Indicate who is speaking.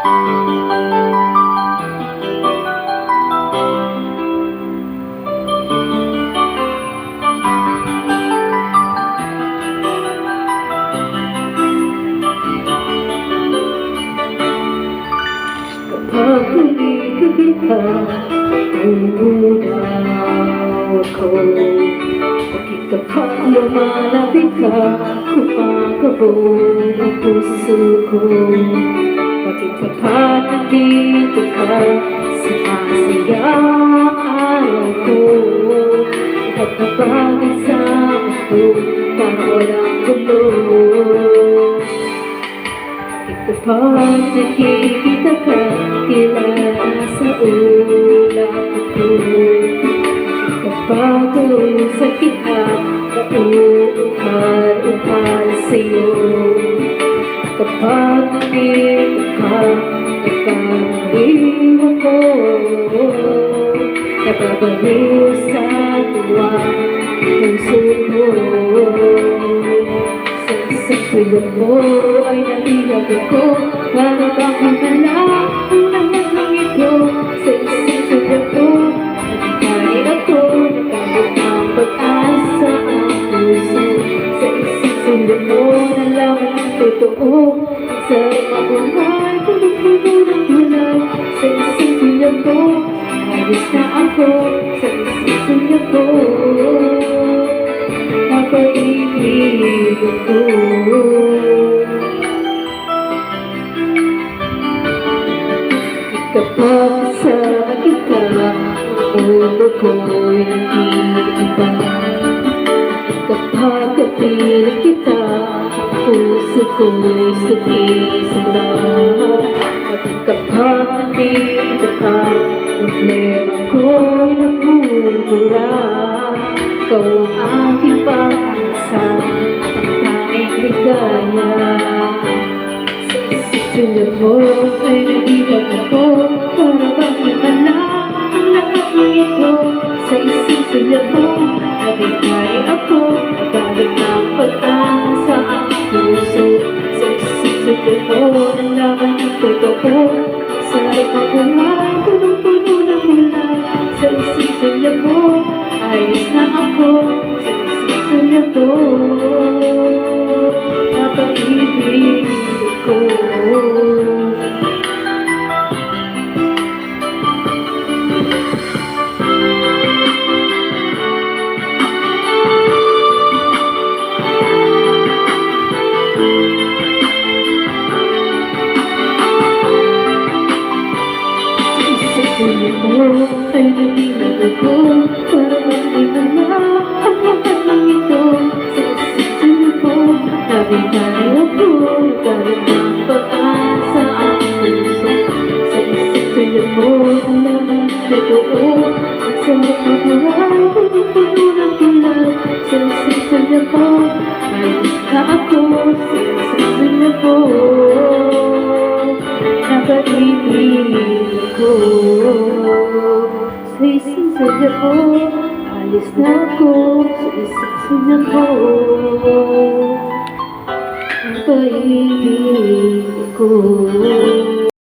Speaker 1: Kapag nandito kita, umudaw ako. Bakit kapag lumalapit ka, kumagabong ang puso ko? Bakit kapag nandito ka, sumasaya ang araw ko? Lahat na bagay sa mundo, parang walang gulo. Kapag nakikita ka, tila sa ulap ko. Kapag sa kita, nauuhal-uhal sa'yo. Kapag nandito ka, nagpapaliw ako. Nababaliw sa tuwa ng puso mo. Sa tulog mo ay nailag ako. Para bang himala ang lahat ng ito. Sa isang tulog ko, nagkakari ako. Nagkabot ang pag-asa ang puso. Sa isang tulog mo, nalaman ang totoo. Sa mabuhay, punong-puno ng tulad. Sa isang tulog ko, ayos na ako. Sa isang tulog ko, napag-ibig ko. Kapag sa kita, ulo ko'y nag-iiba. Kapag kapilit kita, puso ko'y sumisira. Kapag nandito ka, problema ko'y nagmumura. Ikaw ang aking pag-asa, ang tanging ligaya. Sa tulad mo ay nag-iwag ako. Para bang himala ang lahat ng ito. Sa isang tulad mo, nabigay ako. Nagalit ng pag-asa ang puso. Sa isang tulad mo, nalaman ang totoo. Sa ipag-uway, punong-puno ng mula. Sa isang tulad mo, ayos na ako. Sa isang tulad mo, napag-ibig ko. Tulad mo ay nalilag ako. Para bang himala ang lahat ng ito. Sa isang tulad mo, nabigay ako. Nagalit ng pag-asa ang puso. Sa isang tulad mo, nalaman ang totoo. Ang sarap mabuhay, punong-puno ng tulad. Sa isang tulad mo, ayos na ako. Sa isang tulad mo, napag-ibig ko. Sa isang tulad mo, alis na ako. Sa isang tulad mo, napag-ibig ko.